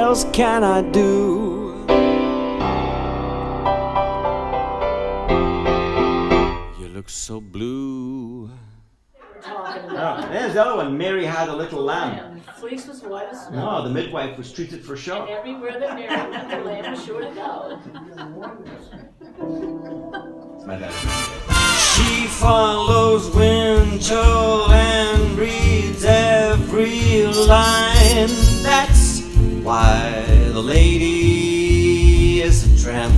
else can I do? You look so blue. Oh, there's the other one. Mary had a little lamb. Fleece was white as snow. No, the midwife was treated for shock. And everywhere that Mary went, the lamb was sure to go. She follows Winchell and reads every line. That's why the lady is a tramp.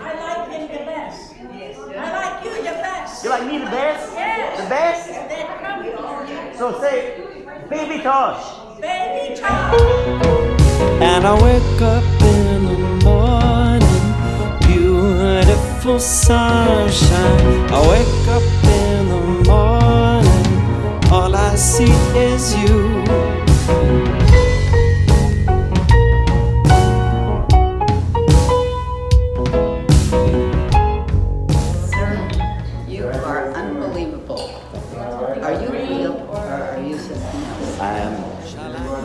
I like him the best. I like you the best. You like me the best? Yes. The best? That comes. So say, Baby Tosh. Baby Tom. And I wake up in the morning, beautiful sunshine. I wake up in the morning, all I see is you. Sir, you are unbelievable. Are you real or are you something else? I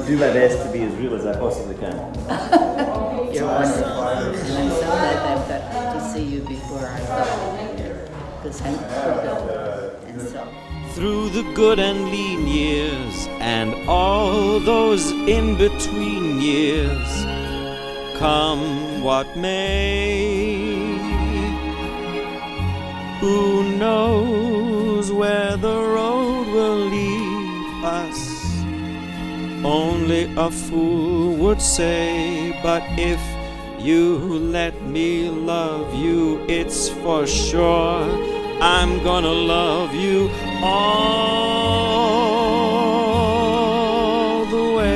do my best to be as real as I possibly can. You're wonderful. And I'm so glad I've got to see you before I go. Because I'm fulfilled. And so. Through the good and lean years and all those in-between years, come what may, who knows where the road will lead us? Only a fool would say, but if you let me love you, it's for sure I'm gonna love you all the way.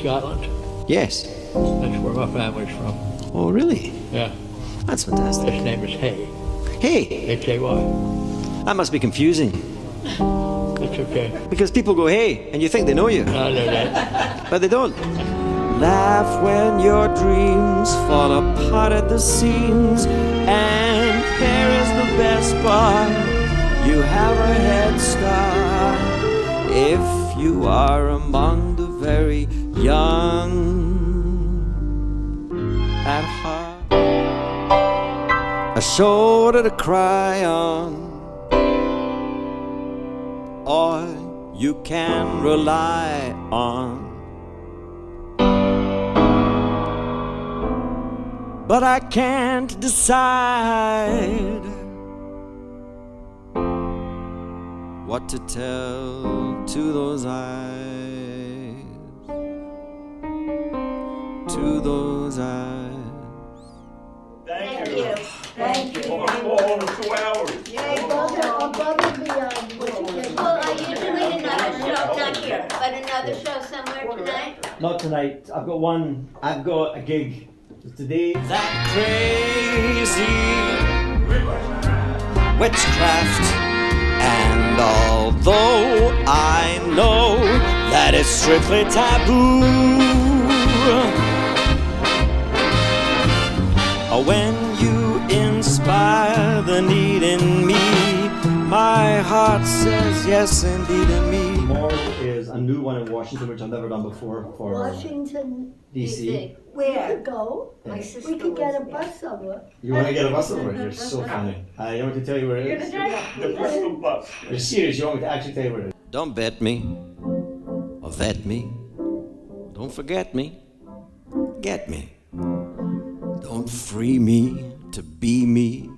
Scotland. Yes. That's where my family's from. Oh, really? Yeah. That's fantastic. His name is Hay. Hey, H-A-Y. that must be confusing. It's okay. Because people go, hey, and you think they know you, I know that. but they don't. Laugh when your dreams fall apart at the seams. And here is the best part, you have a head start if you are among the very young at heart. A shoulder to cry on, or you can rely on. But I can't decide what to tell to those eyes, to those eyes. Thank you. Thank you. Over 2 hours. Well, are you doing another show, not here, but another show somewhere tonight? Not tonight. I've got a gig today. That crazy witchcraft. And although I know that it's strictly taboo, when you inspire the need in me, my heart says yes indeed in me. Tomorrow is a new one in Washington, which I've never done before for Washington, DC. Where? We could go. Yeah. My sister we could get a bus over. You want to get a bus over? You're so funny. You want me to tell you where it is? The Bristol bus. You're serious? You want me to actually tell you where it is? Don't bet me or vet me. Don't forget me. Get me. Don't free me to be me,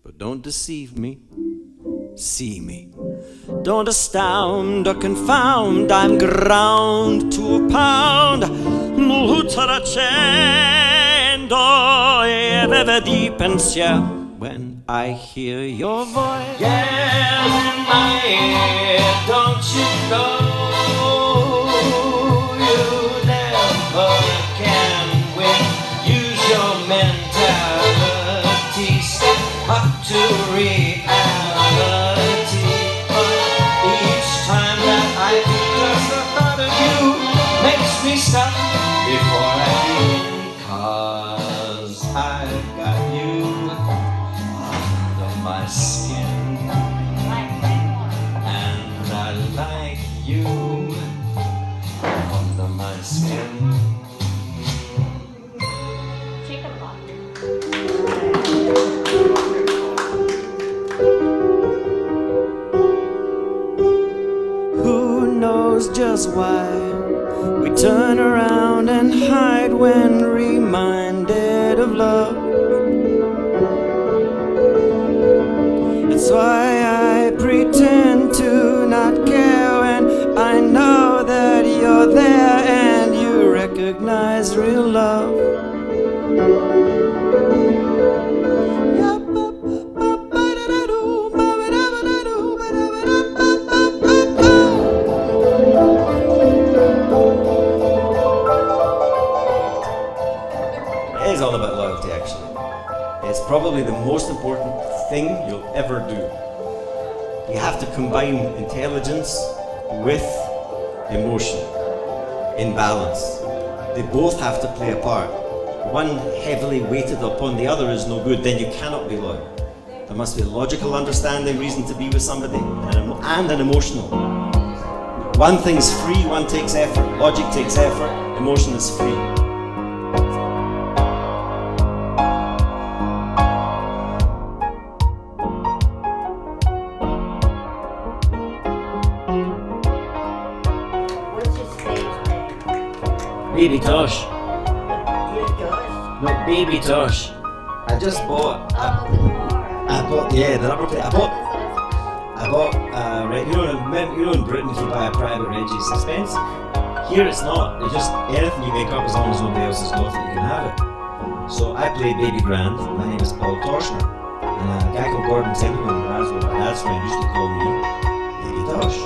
but don't deceive me. See me. Don't astound or confound. I'm ground to a pound. When I hear your voice, yell in my ear, don't you know you never can win? Use your mentality. us why we turn around and hide when reminded of love. That's why I pretend to not care when I know that you're there and you recognize real love. It is all about loyalty, actually. It's probably the most important thing you'll ever do. You have to combine intelligence with emotion in balance. They both have to play a part. One heavily weighted upon the other is no good, then you cannot be loyal. There must be a logical understanding, reason to be with somebody, and an emotional. One thing's free, one takes effort. Logic takes effort, emotion is free. What's your stage name? Baby Tosh. Your Josh? No, Baby Tosh. I just bought. Oh, the car. I bought, yeah, the number plate. I bought, right, you know in Britain if you buy a private reg it's expensive. Here it's not. It's just anything you make up as long as nobody else has got it, you can have it. So I play Baby Grand. My name is Paul Torshner, and a guy called Gordon Templeman in Glasgow, my dad's friend, used to call me Baby Tosh.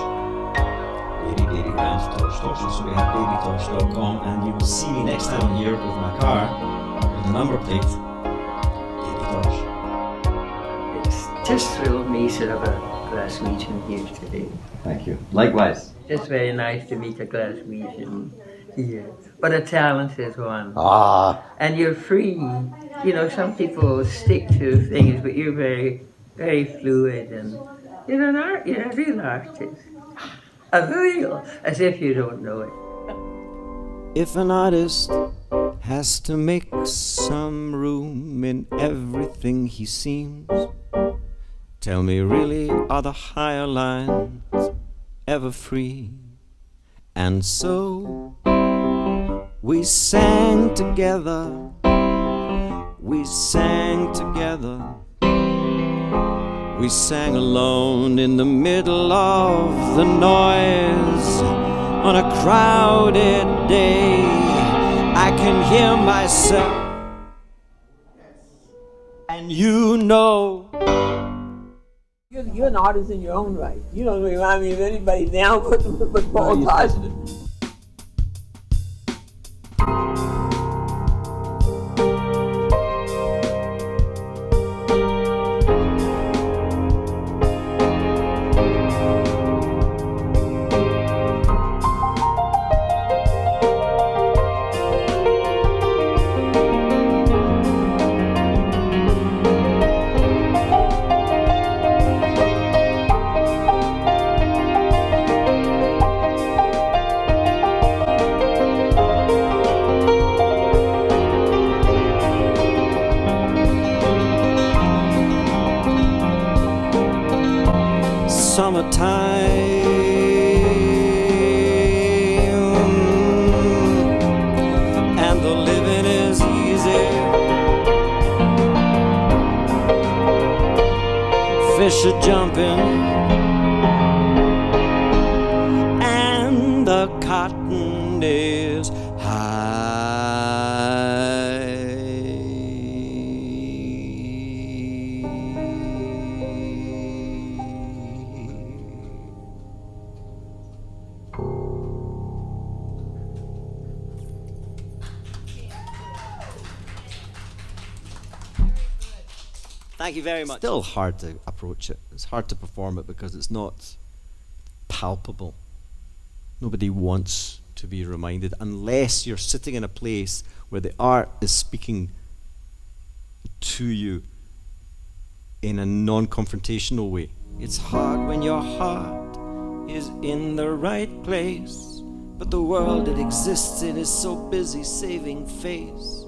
Baby Grand Tosh. So we have babytosh.com, and you will see me next time I'm here with my car with the number plate Baby Tosh. It's just thrilled me to have a Glaswegian here today. Thank you. Likewise. Just very nice to meet a Glaswegian here. But a talented one. Ah. And you're free. You know, some people stick to things, but you're very, very fluid, and you're a real artist. A real, as if you don't know it. If an artist has to make some room in everything he seems, tell me, really, are the higher lines ever free? And so we sang together, we sang together, we sang alone in the middle of the noise on a crowded day. I can hear myself, and you know. You're an artist in your own right. You don't remind me of anybody now but Paul Toshner. And the living is easy. Fish are jumping, and the cotton is Thank you very much. Still hard to approach it. It's hard to perform it because it's not palpable. Nobody wants to be reminded unless you're sitting in a place where the art is speaking to you in a non-confrontational way. It's hard when your heart is in the right place, but the world it exists in is so busy saving face.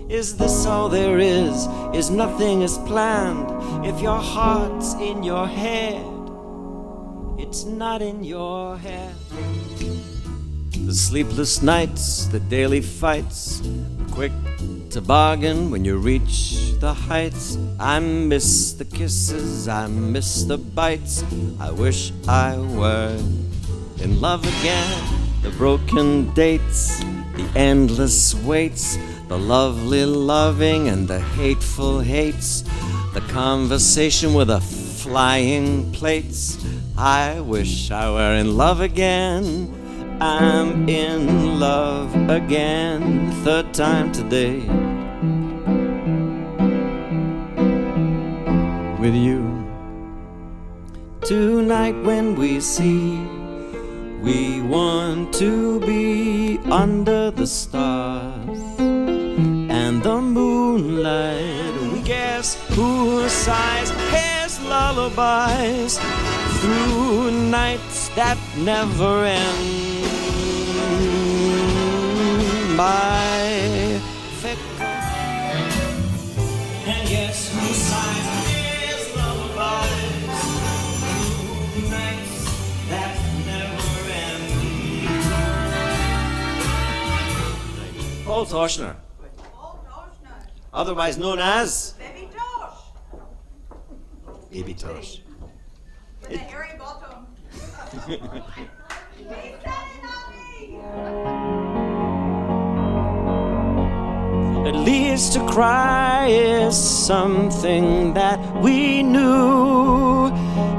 Is this all there is? Is nothing as planned? If your heart's in your head, it's not in your head. the sleepless nights, the daily fights, the quick toboggan when you reach the heights. I miss the kisses, I miss the bites. I wish I were in love again. The broken dates, the endless waits, the lovely loving and the hateful hates, the conversation with the flying plates. I wish I were in love again. I'm in love again, third time today, with you. Tonight when we see, we want to be under the stars and the moonlight. We guess who sighs, hears lullabies through nights that never end. My fickle, and guess who sighs, hears lullabies through nights that never end. Paul Toshner, otherwise known as Baby Tosh. Baby Tosh. With a hairy bottom. He's standing on me. At least to cry is something that we knew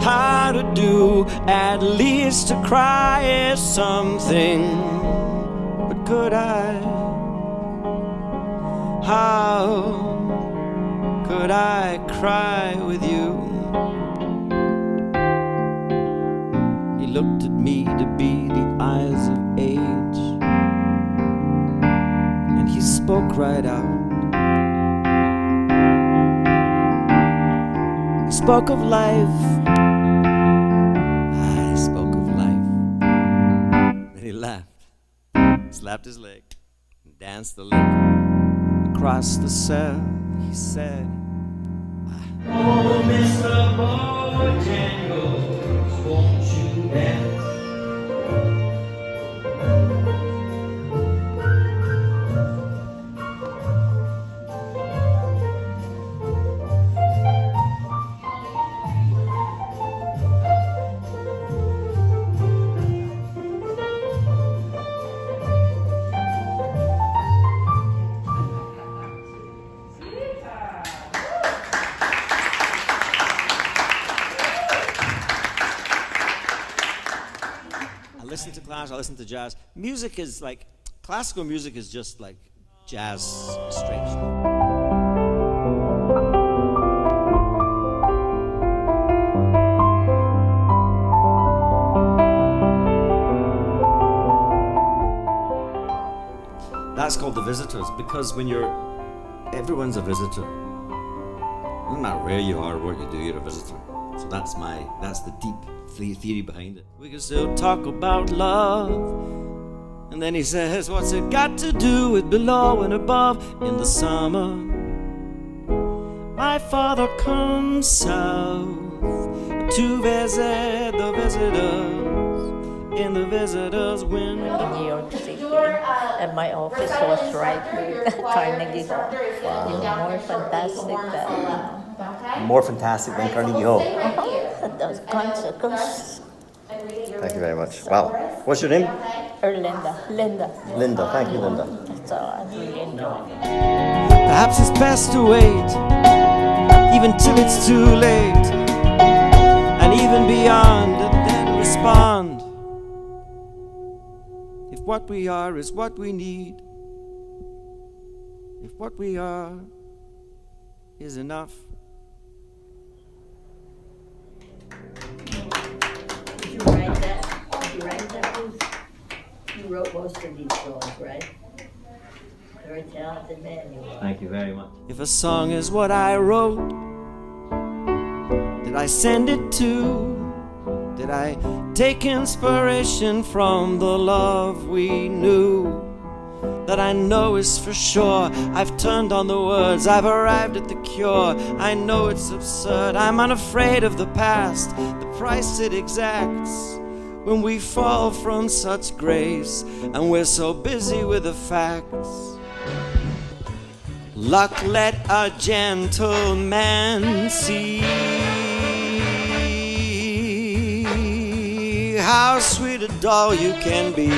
how to do. At least to cry is something. But could I? How could I cry with you? He looked at me to be the eyes of age, and he spoke right out. He spoke of life. I spoke of life. Then he laughed, slapped his leg, and danced the lick across the cell. He said, "Oh, Mr. Bojangles, won't you dance?" I listen to jazz. Music is like, classical music is just like jazz straight. That's called The Visitors, because when everyone's a visitor. No matter where you are or what you do, you're a visitor. So that's the deep theory behind it. We can still talk about love. And then he says, what's it got to do with below and above? In the summer, my father comes south to visit the visitors in the visitors' window. In New York City, and my office was right with Carnegie Hall. Wow. More fantastic than... More fantastic than Carnegie Hall. Those concerts. Thank you very much. Wow. What's your name? Linda. Linda. Thank you, Linda. So I really enjoyed it. Perhaps it's best to wait, even till it's too late, and even beyond, and then respond. If what we are is what we need, if what we are is enough. Did you write that? Bruce? You wrote most of these songs, right? Very talented man you are. Thank you very much. If a song is what I wrote, did I send it to? Did I take inspiration from the love we knew? That I know is for sure. I've turned on the words, I've arrived at the cure. I know it's absurd, I'm unafraid of the past, the price it exacts. when we fall from such grace and we're so busy with the facts. Luck, let a gentleman see how sweet a doll you can be.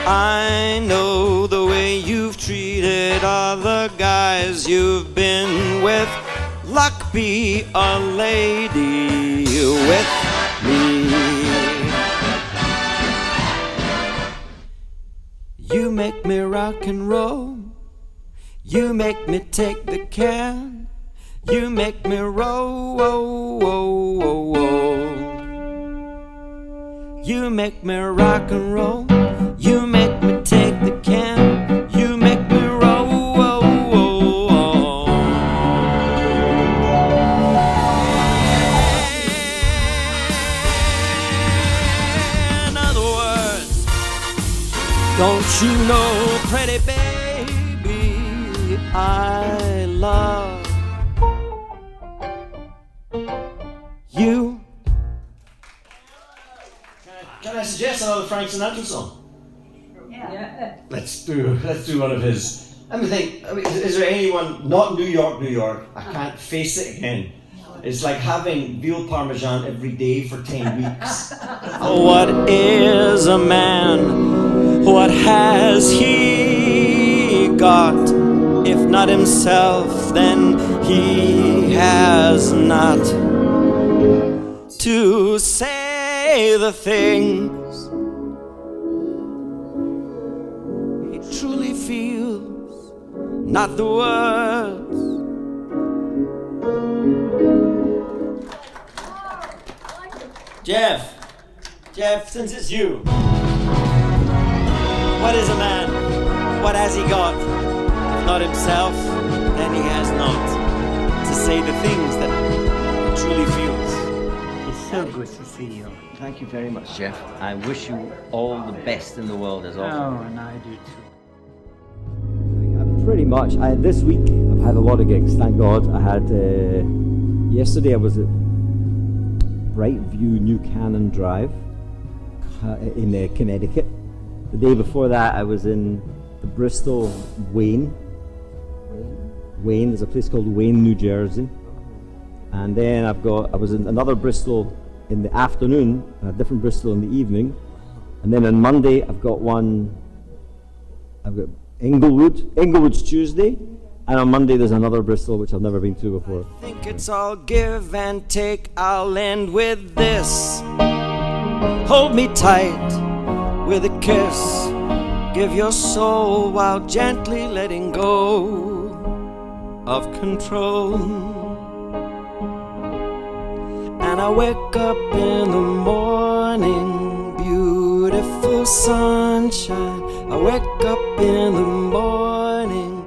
I know the way you've treated other guys you've been with. Luck, be a lady with me. You make me rock and roll. You make me take the can. You make me roll, whoa, whoa, whoa, whoa. You make me rock and roll. You make me take the can. You make me roll, whoa, whoa, whoa. In other words, don't you know, pretty baby, I love you. Can I suggest another Frank Sinatra song? Yeah. Let's do one of his. Let me think. Is there anyone not New York, New York? I can't face it again. It's like having veal parmesan every day for 10 weeks. What is a man? What has he got? If not himself, then he has not to say the things he truly feels, not the words. Jeff, since it's you, what is a man? What has he got? If not himself, then he has not to say the things that he truly feels. It's so good to see you. Thank you very much, Jeff. I wish you all the best in the world as always. Oh, and I do too. Pretty much. This week I've had a lot of gigs, thank God. I had yesterday I was at Brightview New Cannon Drive in Connecticut. The day before that I was in the Bristol Wayne. There's a place called Wayne, New Jersey. And then I was in another Bristol in the afternoon, a different Bristol in the evening. And then on Monday I've got Inglewood's Tuesday, and on Monday there's another Bristol which I've never been to before. I think it's all give and take. I'll end with this. Hold me tight with a kiss. Give your soul while gently letting go of control. And I wake up in the morning, beautiful sunshine. I wake up in the morning.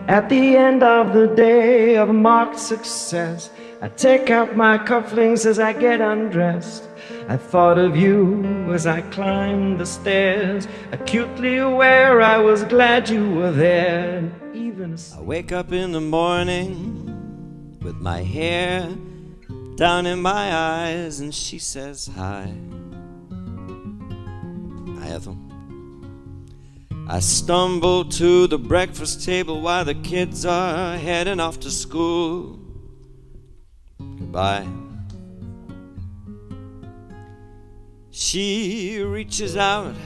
At the end of the day of marked success, I take out my cufflinks as I get undressed. I thought of you as I climbed the stairs, acutely aware I was glad you were there. Even I wake up in the morning with my hair down in my eyes, and she says hi. Hi, Ethel. I stumble to the breakfast table while the kids are heading off to school. Goodbye. She reaches out,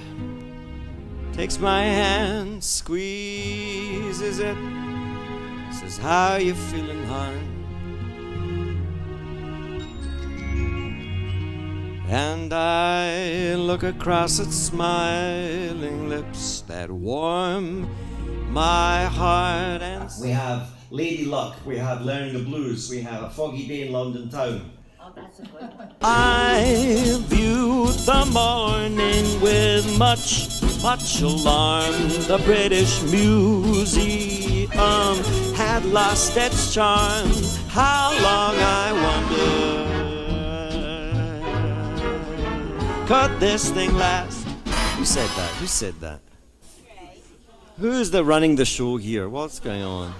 takes my hand, squeezes it, says, how you feeling, hon? And I look across at smiling lips that warm my heart. And we have Lady Luck, we have Learning the Blues, we have A Foggy Day in London Town. Oh, that's a good one. I viewed the morning with much alarm. The British Museum had lost its charm. How long, I wonder? cut this thing last. Who said that? Who said that? Who's the running the show here? What's going on?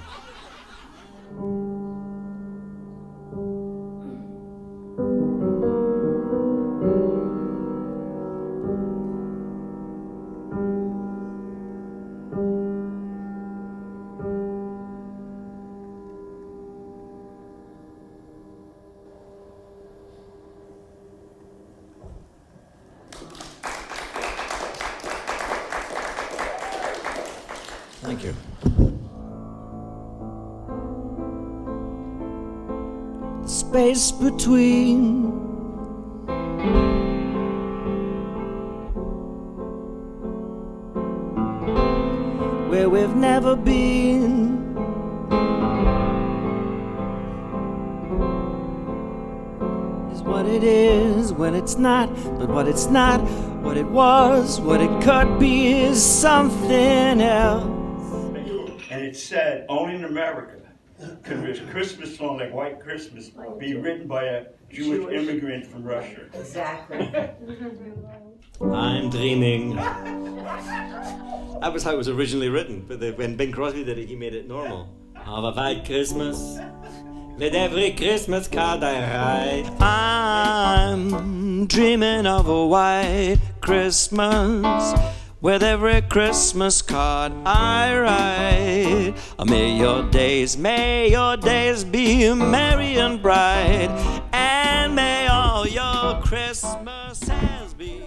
Thank you. Space between where we've never been, is what it is when it's not, but what it's not, what it was, what it could be is something else. And it said, only in America could a Christmas song like White Christmas be written by a Jewish immigrant from Russia. Exactly. I'm dreaming. That was how it was originally written, but when Bing Crosby did it, he made it normal. Have a white Christmas, with every Christmas card I write. I'm dreaming of a white Christmas, with every Christmas card I write. May your days be merry and bright, and may all your Christmases be.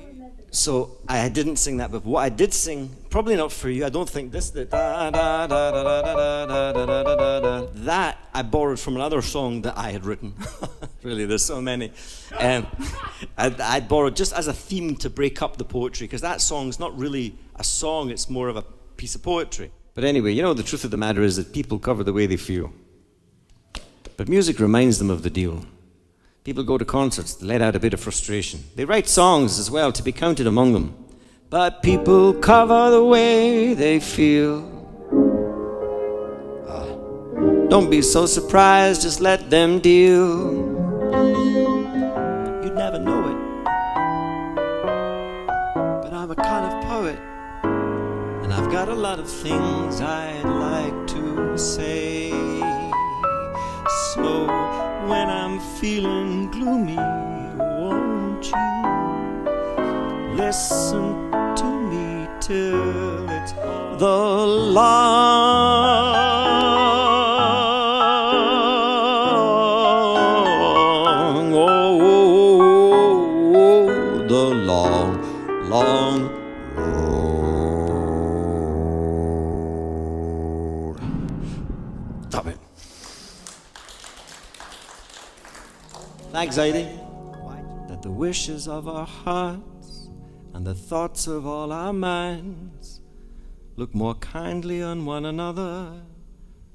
So I didn't sing that, but what I did sing, probably not for you, I don't think this, that I borrowed from another song that I had written. Really, there's so many. I borrowed just as a theme to break up the poetry, because that song's not really a song, it's more of a piece of poetry. But anyway, you know, the truth of the matter is that people cover the way they feel. But music reminds them of the deal. People go to concerts to let out a bit of frustration. They write songs as well to be counted among them. But people cover the way they feel. Don't be so surprised, just let them deal. You'd never know it, but I'm a kind of poet, and I've got a lot of things I'd like to say. So when I'm feeling gloomy, won't you listen to me till it's the long, the long, long road. Stop it. Thanks, Heidi. That the wishes of our hearts and the thoughts of all our minds look more kindly on one another,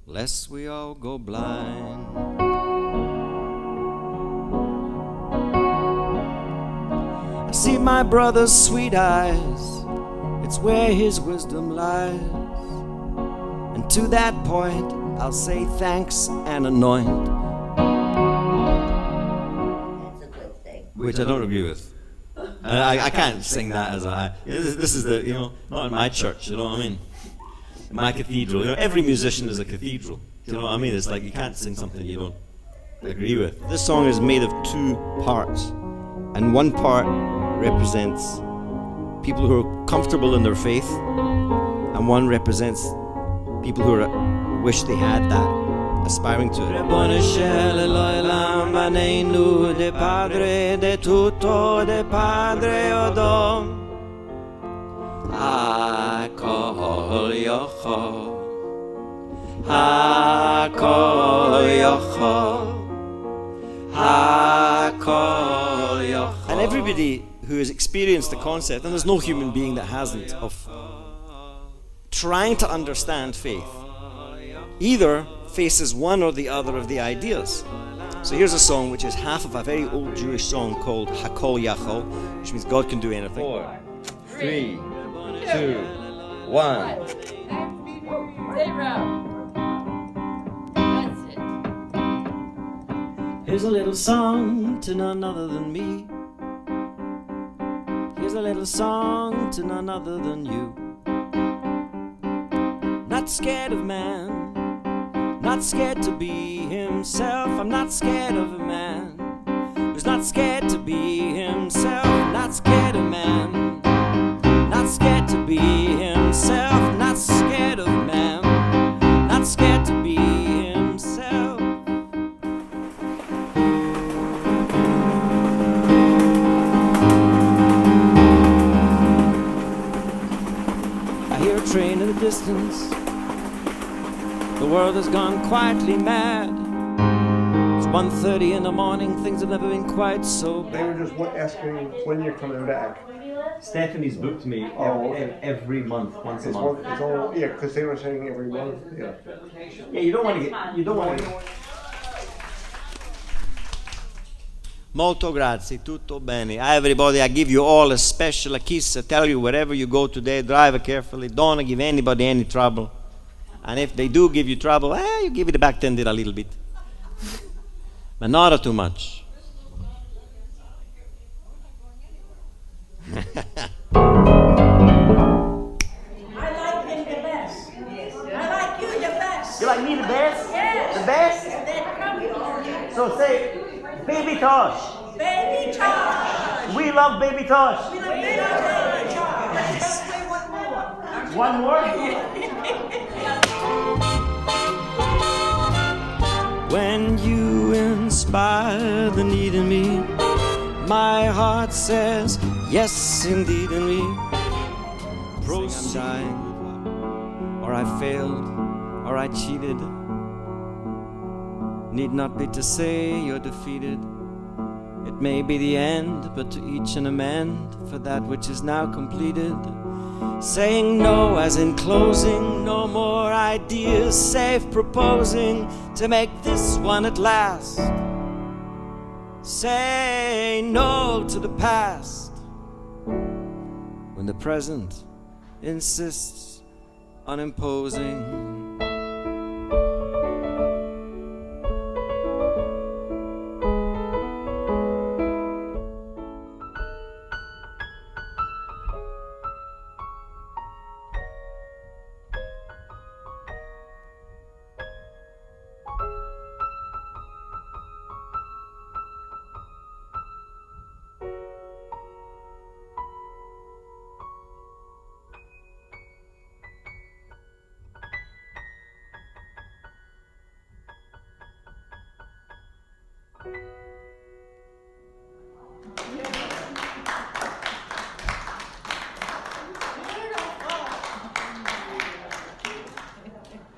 lest we all go blind. I see my brother's sweet eyes, it's where his wisdom lies. And to that point, I'll say thanks and anoint. Which I don't agree with. I can't sing that as a... This is the, you know, not in my church, you know what I mean? My cathedral, you know, every musician is a cathedral. You know what I mean? It's like you can't sing something you don't agree with. This song is made of two parts, and one part represents people who are comfortable in their faith, and one represents people who wish they had that, aspiring to it. And everybody who has experienced the concept, and there's no human being that hasn't, of trying to understand faith, either faces one or the other of the ideas. So here's a song which is half of a very old Jewish song called Hakol Yachol, which means God can do anything. 4, 3, 2, 1. Here's a little song to none other than me. little song to none other than you. Not scared of man, not scared to be himself. I'm not scared of a man who's not scared to be himself. Not scared of man, not scared to be himself. Not scared of man, not scared to be himself. I hear a train in the distance. The world has gone quietly mad. It's 1:30 in the morning. Things have never been quite so bad. They were just asking when you're coming back. Stephanie's booked me every month, once a It's month. it's all, yeah, because they were saying every month, yeah. Yeah, you don't want to get, you don't want to. Molto grazie, tutto bene. Everybody, I give you all a special kiss. I tell you, wherever you go today, drive carefully. Don't give anybody any trouble. And if they do give you trouble, you give it back tender a little bit. But not too much. I like him the best. I like you the best. You like me the best? Yes. The best? That come from you. So say, Baby Tosh. Baby Tosh. We love Baby Tosh. We love Baby Tosh. Let's play one more. One more? When you inspire the need in me, my heart says yes indeed in me. Proceed. I'm dying, or I failed, or I cheated. Need not be to say you're defeated. It may be the end, but to each an amend for that which is now completed. Saying no as in closing, no more ideas, safe proposing to make this one at last. Say no to the past when the present insists on imposing.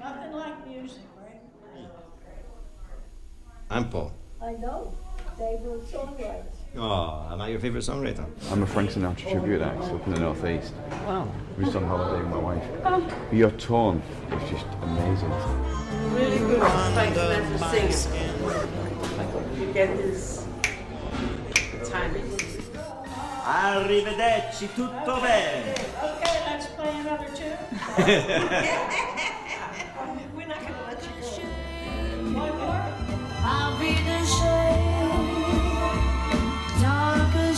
Nothing like music, right? I'm Paul. I know, they were songwriters. Oh, am I your favorite songwriter? I'm a Frank Sinatra tribute act up in the northeast. Wow. We was on holiday with my wife. But your tone is just amazing. Really good Frank Sinatra singing. You get his timing. Arrivederci, tutto bene. Okay, let's play another tune. We're not gonna let you go. One more? I'll be the shade, darker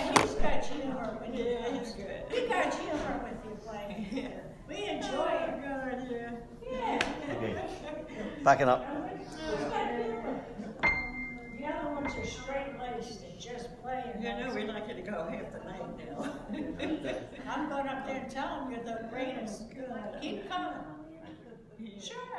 He's got humor with you. He got humor with you playing. We enjoy it. Yeah. Okay. Backing up. The other ones are straight-laced and just playing. You know, we're not gonna go half the night now. I'm going up there and tell them you're the greatest. Keep coming. Sure.